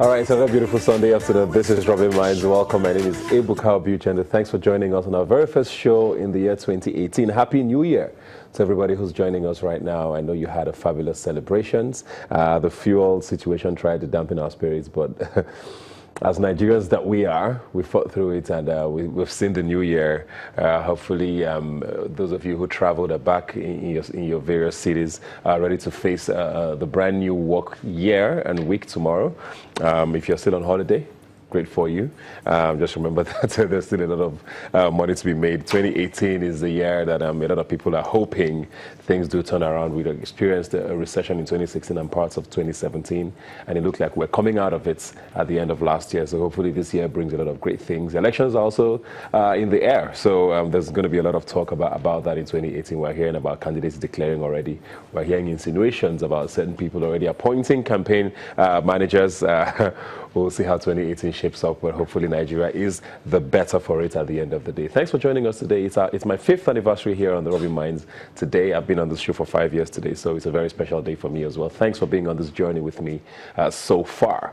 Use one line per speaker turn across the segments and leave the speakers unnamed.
All right, so a beautiful Sunday afternoon. This is Rubbin Minds. Welcome. My name is Ebuka Buchende. Thanks for joining us on our very first show in the year 2018. Happy New Year to everybody who's joining us right now. I know you had a fabulous celebrations. The fuel situation tried to dampen our spirits, but as Nigerians that we are, we fought through it, and we've seen the new year. Hopefully, those of you who traveled are back in your various cities are ready to face the brand new work year and week tomorrow. If you're still on holiday, great for you. Just remember that there's still a lot of money to be made. 2018 is the year that a lot of people are hoping things do turn around. We experienced a recession in 2016 and parts of 2017, and it looked like we're coming out of it at the end of last year. So hopefully this year brings a lot of great things. Elections are also in the air, so there's going to be a lot of talk about that in 2018. We're hearing about candidates declaring already. We're hearing insinuations about certain people already appointing campaign managers. We'll see how 2018 shapes up, but hopefully Nigeria is the better for it at the end of the day. Thanks for joining us today. It's my 5th anniversary here on the Rubbin Minds today. I've been on this show for 5 years today, so it's a very special day for me as well. Thanks for being on this journey with me so far.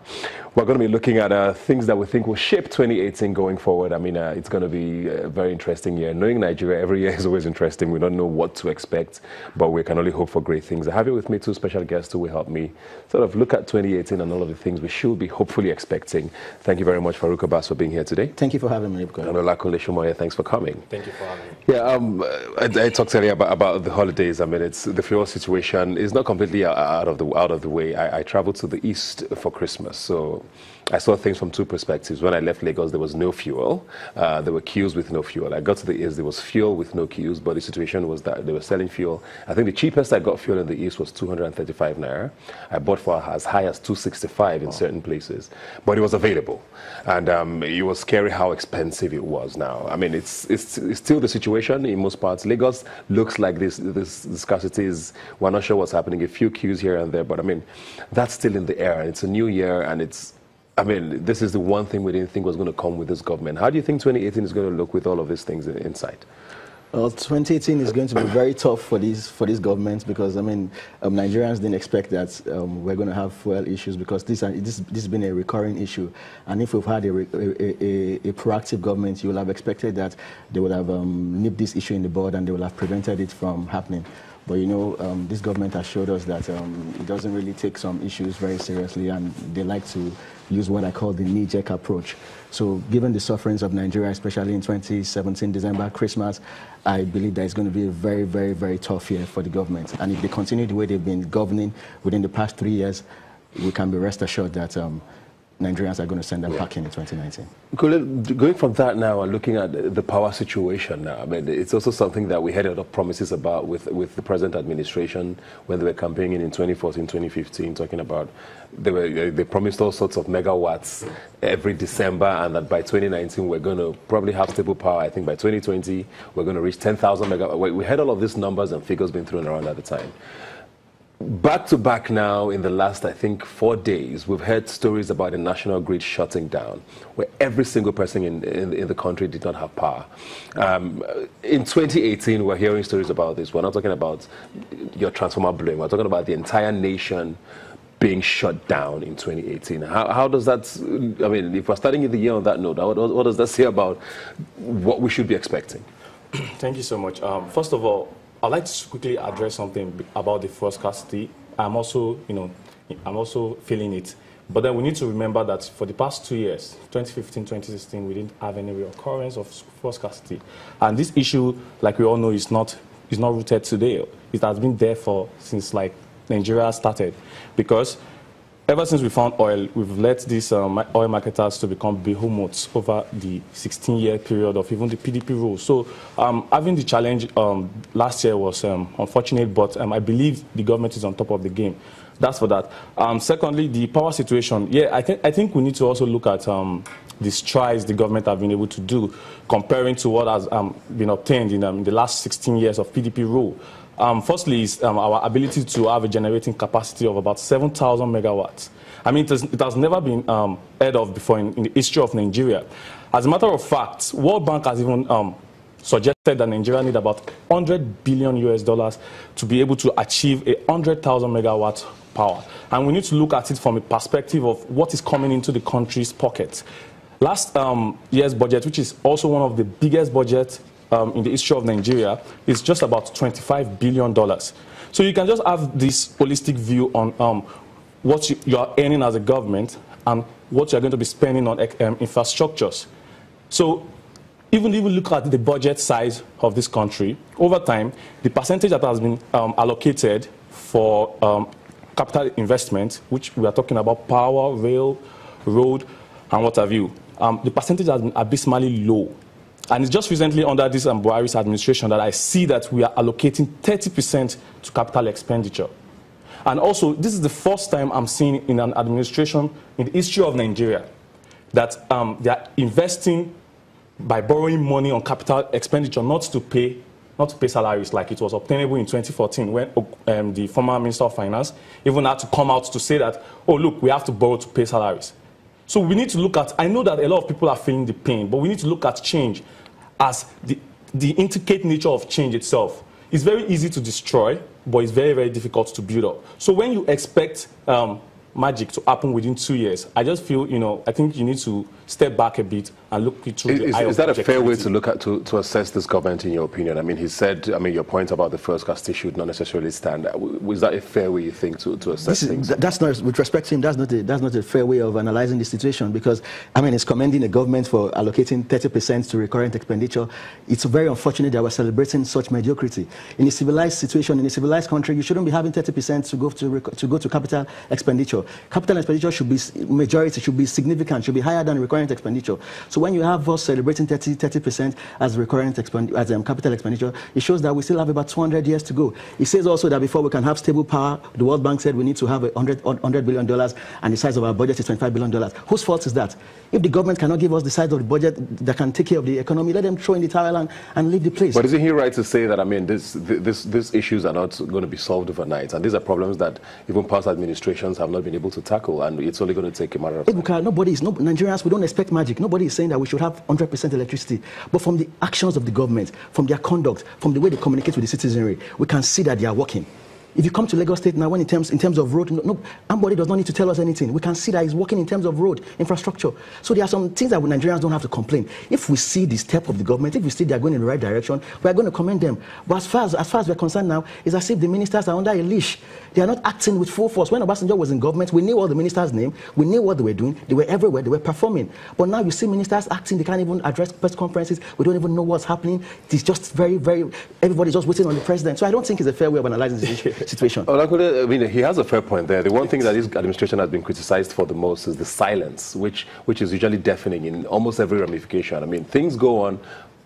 We're going to be looking at things that we think will shape 2018 going forward. I mean, it's going to be a very interesting year. Knowing Nigeria every year is always interesting. We don't know what to expect, but we can only hope for great things. I have here with me two special guests who will help me sort of look at 2018 and all of the things we should be hopefully expecting. Thank you very much, Farouk Abbas, for being here today.
Thank you for having me.
And Olakunle Shumoye, thanks for coming.
Thank you for having me.
Yeah, I talked earlier about the holidays. I mean, it's the fuel situation is not completely out of the way. I traveled to the east for Christmas, so I saw things from two perspectives. When I left Lagos, there was no fuel. There were queues with no fuel. I got to the east, there was fuel with no queues, but the situation was that they were selling fuel. I think the cheapest I got fuel in the east was 235 naira. I bought for as high as 265 in certain places, but it was available. And it was scary how expensive it was now. I mean, it's still the situation in most parts. Lagos looks like this scarcity is, we're not sure what's happening. A few queues here and there, but I mean, that's still in the air. And it's a new year, and I mean, this is the one thing we didn't think was going to come with this government. How do you think 2018 is going to look with all of these things in sight?
Well, 2018 is going to be very tough for these governments because, I mean, Nigerians didn't expect that we're going to have fuel issues because this has been a recurring issue. And if we've had a proactive government, you will have expected that they would have nipped this issue in the bud and they will have prevented it from happening. But, you know, this government has showed us that it doesn't really take some issues very seriously, and they like to use what I call the knee-jerk approach. So given the sufferings of Nigeria, especially in 2017, December, Christmas, I believe that it's going to be a very, very, very tough year for the government. And if they continue the way they've been governing within the past 3 years, we can be rest assured that Nigerians are going to send them packing in 2019.
Going from that now and looking at the power situation now, I mean, it's also something that we had a lot of promises about with the present administration when they were campaigning in 2014, 2015, talking about they promised all sorts of megawatts every December, and that by 2019 we're going to probably have stable power. I think by 2020 we're going to reach 10,000 megawatts. We had all of these numbers and figures being thrown around at the time. Back to back now, in the last, I think, 4 days, we've heard stories about the national grid shutting down, where every single person in the country did not have power. In 2018, we're hearing stories about this. We're not talking about your transformer blowing. We're talking about the entire nation being shut down in 2018. How does that, I mean, if we're starting the year on that note, what does that say about what we should be expecting?
Thank you so much. First of all, I'd like to quickly address something about the fuel scarcity. I'm also feeling it. But then we need to remember that for the past 2 years, 2015, 2016, we didn't have any reoccurrence of fuel scarcity. And this issue, like we all know, is not rooted today. It has been there since like Nigeria started. Because ever since we found oil, we've let these oil marketers to become behemoths over the 16-year period of even the PDP rule. So having the challenge last year was unfortunate, but I believe the government is on top of the game. That's for that. Secondly, the power situation. Yeah, I think we need to also look at the strides the government have been able to do comparing to what has been obtained in the last 16 years of PDP rule. Firstly is our ability to have a generating capacity of about 7,000 megawatts. I mean, it has never been heard of before in the history of Nigeria. As a matter of fact, World Bank has even suggested that Nigeria need about $100 billion to be able to achieve 100,000 megawatts power. And we need to look at it from a perspective of what is coming into the country's pocket. Last year's budget, which is also one of the biggest budgets in the history of Nigeria, is just about $25 billion. So you can just have this holistic view on what you are earning as a government and what you are going to be spending on infrastructures. So even if you look at the budget size of this country, over time, the percentage that has been allocated for capital investment, which we are talking about power, rail, road, and what have you, the percentage has been abysmally low. And it's just recently under this Buhari's administration that I see that we are allocating 30% to capital expenditure. And also, this is the first time I'm seeing in an administration in the history of Nigeria that they are investing by borrowing money on capital expenditure, not to pay salaries like it was obtainable in 2014 when the former Minister of Finance even had to come out to say that, oh, look, we have to borrow to pay salaries. So we need to look at, I know that a lot of people are feeling the pain, but we need to look at change as the intricate nature of change itself. It's very easy to destroy, but it's very, very difficult to build up. So when you expect magic to happen within 2 years, I just feel, I think you need to step back a bit and look through the eye of
Is that a fair way
objectivity.
to look at, to assess this government in your opinion? I mean, he said, your point about the first cast should not necessarily stand. Was that a fair way, you think, to assess things?
That's not, with respect to him, that's not a fair way of analyzing the situation, because, it's commending the government for allocating 30% to recurrent expenditure. It's very unfortunate that we're celebrating such mediocrity. In a civilized situation, in a civilized country, you shouldn't be having 30% to go to capital expenditure. Capital expenditure should be majority, should be significant, should be higher than recurrent expenditure. So when you have us celebrating 30% as capital expenditure, it shows that we still have about 200 years to go. It says also that before we can have stable power, the World Bank said we need to have $100 billion, and the size of our budget is $25 billion. Whose fault is that? If the government cannot give us the size of the budget that can take care of the economy, let them throw in the towel and leave the place.
But isn't he right to say that, these issues are not going to be solved overnight, and these are problems that even past administrations have not been able to tackle, and it's only going to take a matter of time?
Nigerians, we don't expect magic. Nobody is saying that we should have 100% electricity. But from the actions of the government, from their conduct, from the way they communicate with the citizenry, we can see that they are working. If you come to Lagos State now, when in terms of road, somebody does not need to tell us anything. We can see that he's working in terms of road infrastructure. So there are some things that Nigerians don't have to complain. If we see the step of the government, if we see they're going in the right direction, we are going to commend them. But as far as we're concerned now, it's as if the ministers are under a leash. They are not acting with full force. When Obasanjo was in government, we knew all the ministers' names, we knew what they were doing, they were everywhere, they were performing. But now you see ministers acting, they can't even address press conferences, we don't even know what's happening. It's just everybody's just waiting on the president. So I don't think it's a fair way of analyzing the situation.
He has a fair point there. The one thing that his administration has been criticized for the most is the silence, which is usually deafening in almost every ramification. Things go on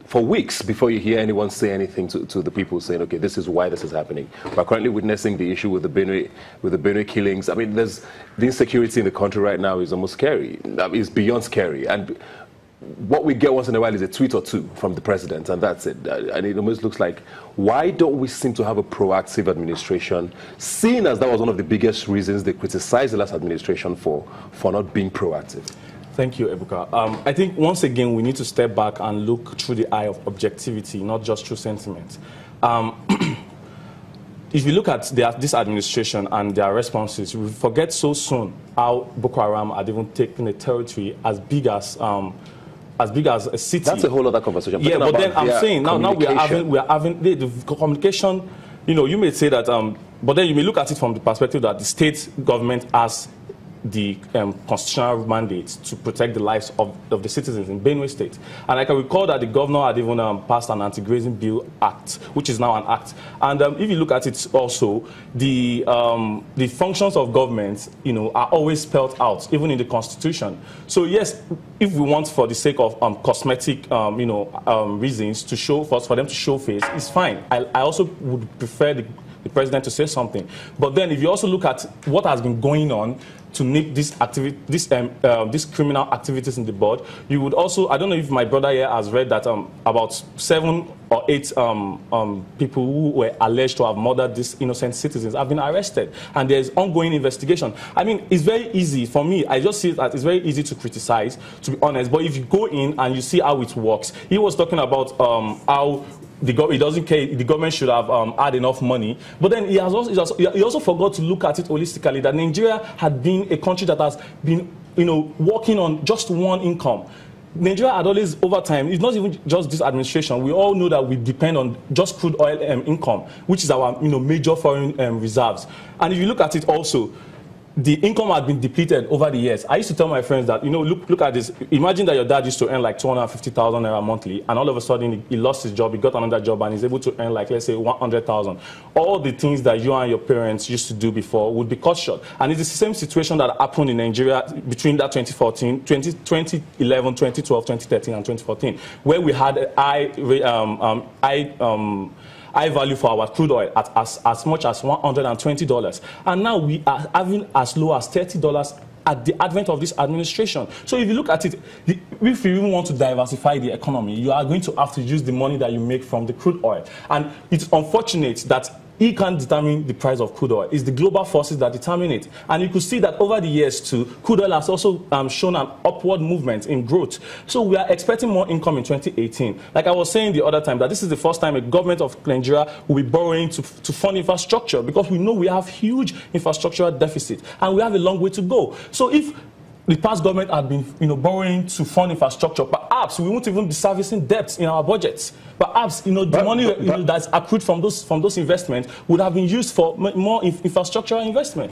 for weeks before you hear anyone say anything to the people saying, okay, this is why this is happening. We're currently witnessing the issue with the Benue killings. There's the insecurity in the country right now is almost scary. It's beyond scary. And what we get once in a while is a tweet or two from the president, and that's it. And it almost looks like, why don't we seem to have a proactive administration, seeing as that was one of the biggest reasons they criticized the last administration for not being proactive?
Thank you, Ebuka. I think, once again, we need to step back and look through the eye of objectivity, not just through sentiment. If you look at this administration and their responses, we forget so soon how Boko Haram had even taken a territory as big as a city.
That's a whole other conversation.
Yeah, but then I'm saying now we are having the communication. You may say that, but then you may look at it from the perspective that the state government has the constitutional mandate to protect the lives of the citizens in Benue State. And I can recall that the governor had even passed an anti-grazing bill act, which is now an act. And if you look at it also, the functions of government, are always spelled out, even in the Constitution. So yes, if we want, for the sake of cosmetic, reasons to show for them to show face, it's fine. I also would prefer the president to say something. But then if you also look at what has been going on to nip these criminal activities in the bud, you would also, I don't know if my brother here has read that about 7 or 8 people who were alleged to have murdered these innocent citizens have been arrested, and there's ongoing investigation. It's very easy for me. I just see that it's very easy to criticize, to be honest. But if you go in and you see how it works, he was talking about how he doesn't care. The government should have had enough money. But then he also forgot to look at it holistically, that Nigeria had been a country that has been, working on just one income. Nigeria had always, over time, it's not even just this administration. We all know that we depend on just crude oil income, which is our major foreign reserves. And if you look at it also, the income had been depleted over the years. I used to tell my friends that, look at this. Imagine that your dad used to earn like 250,000 naira monthly, and all of a sudden he lost his job, he got another job, and he's able to earn like, let's say, 100,000. All the things that you and your parents used to do before would be cut short. And it's the same situation that happened in Nigeria between that 2011, 2012, 2013, and 2014, where we had high value for our crude oil at as much as $120. And now we are having as low as $30 at the advent of this administration. So if you look at it, if you even want to diversify the economy, you are going to have to use the money that you make from the crude oil. And it's unfortunate that he can't determine the price of crude oil. It's the global forces that determine it. And you could see that over the years too, crude oil has also shown an upward movement in growth. So we are expecting more income in 2018. Like I was saying the other time, that this is the first time a government of Nigeria will be borrowing to fund infrastructure, because we know we have huge infrastructural deficit and we have a long way to go. So if the past government had been, borrowing to fund infrastructure, perhaps we won't even be servicing debts in our budgets. Perhaps, the money that's accrued from those investments would have been used for more infrastructural investment.